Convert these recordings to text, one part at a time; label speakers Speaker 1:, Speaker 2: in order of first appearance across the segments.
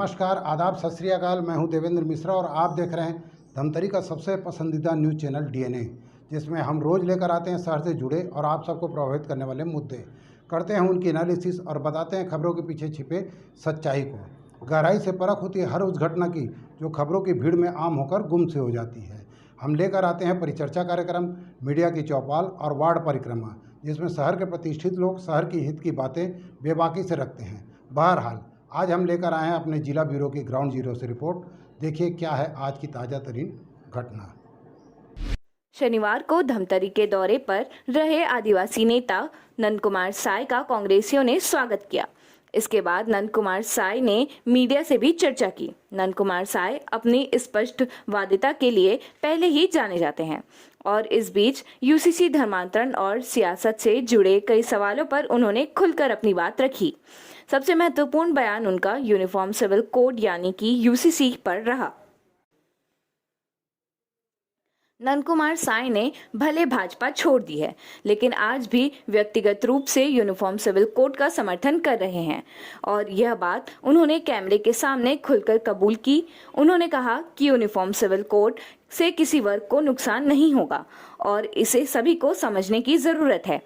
Speaker 1: नमस्कार, आदाब, सत श्री अकाल। मैं हूं देवेंद्र मिश्रा और आप देख रहे हैं धमतरी का सबसे पसंदीदा न्यूज़ चैनल डीएनए, जिसमें हम रोज़ लेकर आते हैं शहर से जुड़े और आप सबको प्रभावित करने वाले मुद्दे, करते हैं उनकी एनालिसिस और बताते हैं खबरों के पीछे छिपे सच्चाई को। गहराई से परख होती है हर उस घटना की जो खबरों की भीड़ में आम होकर गुम से हो जाती है। हम लेकर आते हैं परिचर्चा कार्यक्रम, मीडिया की चौपाल और वार्ड परिक्रमा, जिसमें शहर के प्रतिष्ठित लोग शहर की हित की बातें बेबाकी से रखते हैं। बहरहाल आज हम लेकर आए हैं अपने जिला ब्यूरो की ग्राउंड जीरो से रिपोर्ट। देखिए क्या है आज की ताज़ा तरीन घटना।
Speaker 2: शनिवार को धमतरी के दौरे पर रहे आदिवासी नेता नंद कुमार साय का कांग्रेसियों ने स्वागत किया। इसके बाद नंद कुमार साय ने मीडिया से भी चर्चा की। नंद कुमार साय अपनी स्पष्ट वादिता के लिए पहले ही जाने जाते हैं और इस बीच यूसीसी धर्मांतरण और सियासत से जुड़े कई सवालों पर उन्होंने खुलकर अपनी बात रखी। सबसे महत्वपूर्ण बयान उनका यूनिफॉर्म सिविल कोड यानी कि यूसीसी पर रहा। नंद कुमार साय ने भले भाजपा छोड़ दी है, लेकिन आज भी व्यक्तिगत रूप से यूनिफॉर्म सिविल कोड का समर्थन कर रहे हैं और यह बात उन्होंने कैमरे के सामने खुलकर कबूल की। उन्होंने कहा कि यूनिफॉर्म सिविल कोड से किसी वर्ग को नुकसान नहीं होगा और इसे सभी को समझने की जरूरत है।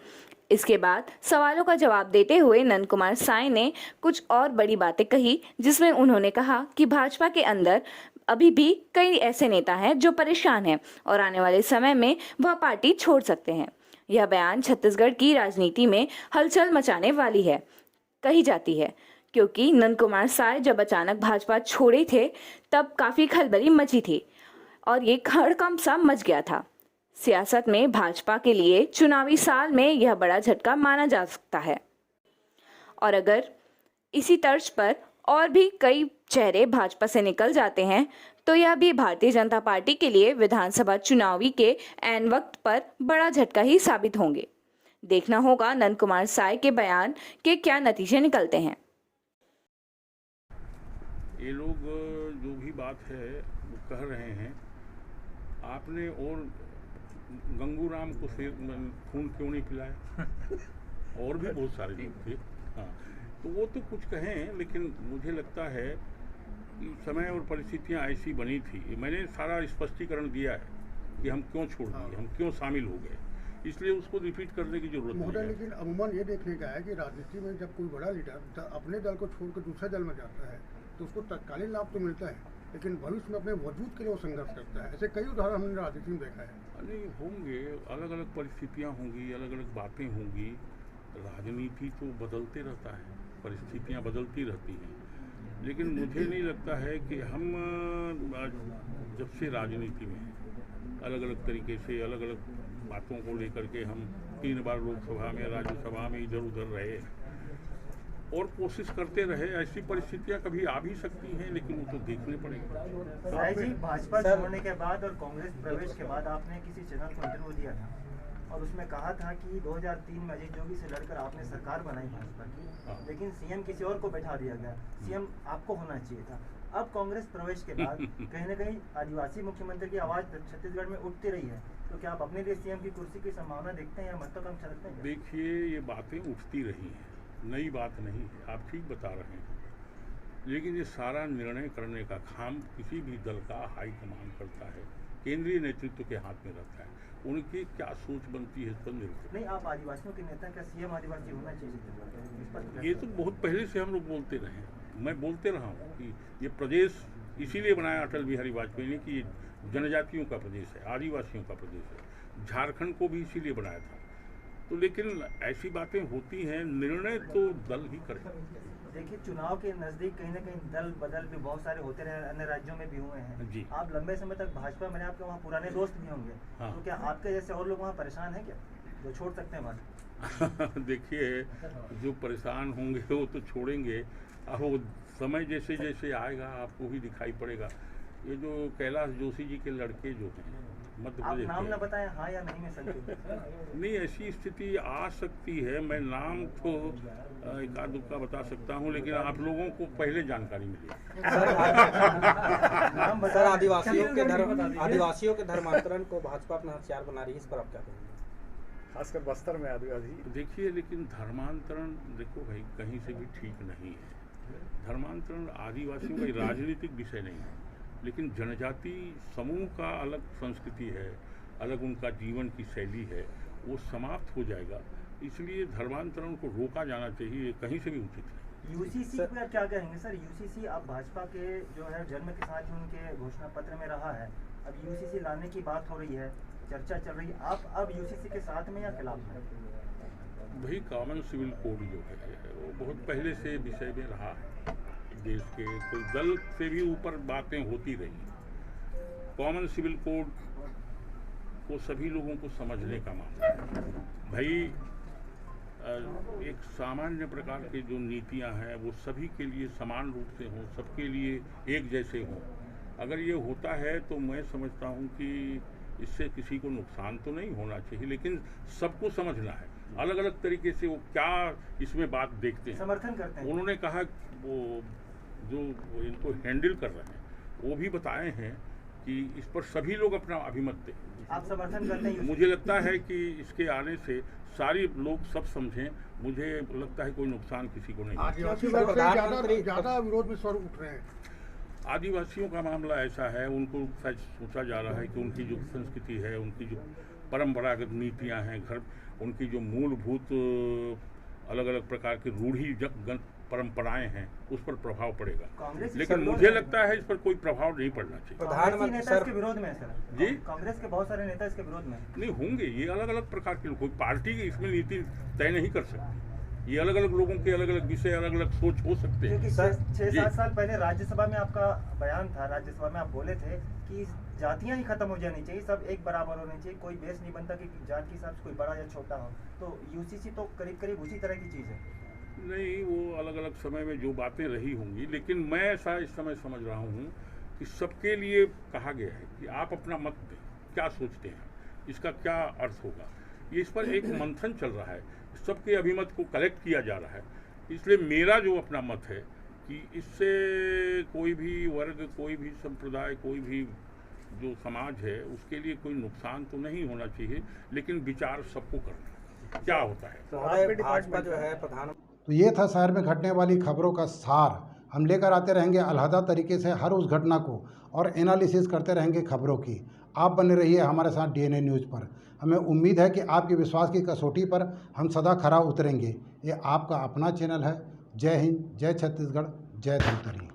Speaker 2: इसके बाद सवालों का जवाब देते हुए नंद कुमार साय ने कुछ और बड़ी बातें कही, जिसमें उन्होंने कहा कि भाजपा के अंदर अभी भी कई ऐसे नेता हैं जो परेशान हैं और आने वाले समय में वह पार्टी छोड़ सकते हैं। यह बयान छत्तीसगढ़ की राजनीति में हलचल मचाने वाली है कही जाती है, क्योंकि नंद कुमार साय जब अचानक भाजपा छोड़े थे तब काफी खलबली मची थी और ये हड़कंप सा मच गया था। सियासत में भाजपा के लिए चुनावी साल में यह बड़ा झटका माना जा सकता है और अगर इसी तर्ज पर और भी कई चेहरे भाजपा से निकल जाते हैं तो यह भी भारतीय जनता पार्टी के लिए विधानसभा चुनावी के ऐन वक्त पर बड़ा झटका ही साबित होंगे। देखना होगा नंद कुमार साय के बयान के क्या नतीजे निकलते हैं।
Speaker 3: ये लोग जो भी बात है वो कह रहे हैं, आपने और गंगूराम को खून क्यों नहीं पिलाया? और भी बहुत सारे लोग थे। हाँ, तो वो तो कुछ कहें, लेकिन मुझे लगता है कि समय और परिस्थितियां ऐसी बनी थी। मैंने सारा स्पष्टीकरण दिया है कि हम क्यों छोड़ दिए, हम क्यों शामिल हो गए, इसलिए उसको रिपीट करने की जरूरत नहीं है।
Speaker 4: लेकिन अमूमन ये देखने का है कि राजनीति में जब कोई बड़ा लीडर अपने दल को छोड़कर दूसरे दल में जाता है तो उसको तत्कालीन लाभ तो मिलता है, लेकिन भविष्य में अपने वजूद के लिए वो संघर्ष करता है। ऐसे कई उदाहरण हमने राजनीति में देखा है।
Speaker 3: नहीं होंगे, अलग अलग परिस्थितियां होंगी, अलग अलग बातें होंगी। राजनीति तो बदलते रहता है, परिस्थितियां बदलती रहती हैं, लेकिन मुझे नहीं लगता है कि हम जब से राजनीति में अलग अलग तरीके से अलग अलग बातों को लेकर के हम 3 बार लोकसभा में, राज्यसभा में इधर उधर रहे और कोशिश करते रहे। ऐसी परिस्थितियां कभी आ भी सकती हैं, लेकिन वो तो देखने पड़ेगा।
Speaker 5: साय जी, भाजपा छोड़ने के बाद और कांग्रेस प्रवेश के बाद आपने किसी चैनल को इंटरव्यू दिया था और उसमें कहा था कि 2003 में अजीत जोगी से लड़कर आपने सरकार बनाई भाजपा की, लेकिन सीएम किसी और को बैठा दिया गया, सीएम आपको होना चाहिए था। अब कांग्रेस प्रवेश के बाद कहीं न कहीं आदिवासी मुख्यमंत्री की आवाज छत्तीसगढ़ में उठती रही है, तो क्या आप अपने लिए सीएम की कुर्सी की संभावना देखते हैं या महत्वाकांक्षा रखते हैं?
Speaker 3: देखिए, ये बातें उठती रही हैं, नई बात नहीं है, आप ठीक बता रहे हैं, लेकिन ये सारा निर्णय करने का काम किसी भी दल का हाईकमान करता है, केंद्रीय नेतृत्व के हाथ में रहता है। उनकी क्या सोच बनती है इस पर निर्भर।
Speaker 5: नहीं, आप आदिवासियों के नेता का सीएम आदिवासी होना चाहिए,
Speaker 3: ये तो बहुत पहले से हम लोग बोलते रहे, मैं बोलते रहा हूँ कि ये प्रदेश इसीलिए बनाया अटल बिहारी वाजपेयी ने कि ये जनजातियों का प्रदेश है, आदिवासियों का प्रदेश है। झारखंड को भी इसीलिए बनाया था। तो लेकिन ऐसी बातें होती हैं, निर्णय तो दल ही करे।
Speaker 5: देखिए, चुनाव के नजदीक कहीं ना कहीं दल बदल भी बहुत सारे होते रहे, अन्य राज्यों में भी हुए हैं जी। आप लंबे समय तक भाजपा में, आपके वहाँ पुराने दोस्त भी होंगे। हाँ। तो क्या आपके जैसे और लोग वहाँ परेशान हैं क्या, जो छोड़ सकते हैं भाजपा?
Speaker 3: देखिए, जो परेशान होंगे वो तो छोड़ेंगे। अब वो समय जैसे जैसे आएगा आपको भी दिखाई पड़ेगा। ये जो कैलाश जोशी जी के लड़के जो हैं मध्य प्रदेश,
Speaker 5: नाम न बताएं, हाँ या नहीं में संकेत
Speaker 3: नहीं, ऐसी स्थिति आ सकती है। मैं नाम तो एका दुक्का बता सकता हूँ, लेकिन आप लोगों को पहले जानकारी मिली।
Speaker 6: सर, आदिवासियों के धर्मांतरण को भाजपा अपना हथियार बना रही है, इस पर आप क्या कहेंगे?
Speaker 4: खासकर बस्तर में आदिवासी।
Speaker 3: देखिए, लेकिन धर्मांतरण देखो भाई कहीं से भी ठीक नहीं है। धर्मांतरण आदिवासियों का राजनीतिक विषय नहीं है, लेकिन जनजाति समूह का अलग संस्कृति है, अलग उनका जीवन की शैली है, वो समाप्त हो जाएगा। इसलिए धर्मांतरण को रोका जाना चाहिए, कहीं से भी उचित है।
Speaker 5: यूसीसी पर क्या कहेंगे सर? यूसीसी अब भाजपा के जो है जन्म के साथ ही उनके घोषणा पत्र में रहा है, अब यूसीसी लाने की बात हो रही है, चर्चा चल रही है, आप अब यूसीसी के साथ में या खिलाफ हैं?
Speaker 3: वही कॉमन सिविल कोड जो है वो बहुत पहले से विषय में रहा है, देश के कोई दल से भी ऊपर बातें होती रही। कॉमन सिविल कोड को सभी लोगों को समझने का मामला है। भाई एक सामान्य प्रकार के जो नीतियां हैं वो सभी के लिए समान रूप से हों, सबके लिए एक जैसे हों। अगर ये होता है तो मैं समझता हूँ कि इससे किसी को नुकसान तो नहीं होना चाहिए, लेकिन सबको समझना है। अलग अलग तरीके से वो क्या इसमें बात देखते हैं,
Speaker 5: समर्थन करते हैं।
Speaker 3: उन्होंने कहा वो जो इनको हैंडल कर रहे हैं वो भी बताए हैं कि इस पर सभी लोग अपना अभिमत दें।
Speaker 5: आप समर्थन करते हैं?
Speaker 3: मुझे लगता है कि इसके आने से सारी लोग सब समझें, मुझे लगता है कोई नुकसान किसी को नहीं।
Speaker 4: आदिवासी वर्ग से ज्यादा विरोध में स्वर उठ रहे हैं।
Speaker 3: आदिवासियों का मामला ऐसा है, उनको शायद सोचा जा रहा है कि उनकी जो संस्कृति है, उनकी जो परंपरागत नीतियां हैं, घर उनकी जो मूलभूत अलग अलग प्रकार की रूढ़ी परंपराएं हैं, उस पर प्रभाव पड़ेगा। लेकिन मुझे लगता है इस पर कोई प्रभाव नहीं पड़ना चाहिए।
Speaker 5: प्रधानमंत्री नेता इसके विरोध में है सर
Speaker 3: जी,
Speaker 5: कांग्रेस के बहुत सारे नेता इसके विरोध में
Speaker 3: नहीं होंगे। ये अलग अलग प्रकार के लोग, कोई पार्टी की इसमें नीति तय नहीं कर सकती। ये अलग अलग लोगों के अलग अलग विषय, अलग अलग सोच हो सकते हैं।
Speaker 5: क्योंकि 6-7 साल पहले राज्यसभा में आपका बयान था, राज्यसभा में आप बोले थे कि जातियां ही खत्म हो जानी चाहिए, सब एक बराबर होनी चाहिए, कोई बेस नहीं बनता कि जात के हिसाब से कोई बड़ा या छोटा हो। तो यूसीसी तो करीब करीब उसी तरह की चीज़ है।
Speaker 3: नहीं, वो अलग अलग समय में जो बातें रही होंगी, लेकिन मैं ऐसा इस समय समझ रहा हूँ कि सबके लिए कहा गया है कि आप अपना मत दें, क्या सोचते हैं, इसका क्या अर्थ होगा। ये इस पर एक मंथन चल रहा है, सबके अभिमत को कलेक्ट किया जा रहा है। इसलिए मेरा जो अपना मत है कि इससे कोई भी वर्ग, कोई भी संप्रदाय, कोई भी जो समाज है उसके लिए कोई नुकसान तो नहीं होना चाहिए, लेकिन विचार सबको करना क्या होता है।
Speaker 6: तो भाजपा जो है प्रधान
Speaker 1: तो ये था शहर में घटने वाली खबरों का सार। हम लेकर आते रहेंगे अलहदा तरीके से हर उस घटना को और एनालिसिस करते रहेंगे खबरों की। आप बने रहिए हमारे साथ डीएनए न्यूज़ पर। हमें उम्मीद है कि आपके विश्वास की कसौटी पर हम सदा खरा उतरेंगे। ये आपका अपना चैनल है। जय हिंद, जय छत्तीसगढ़, जय धमतरी।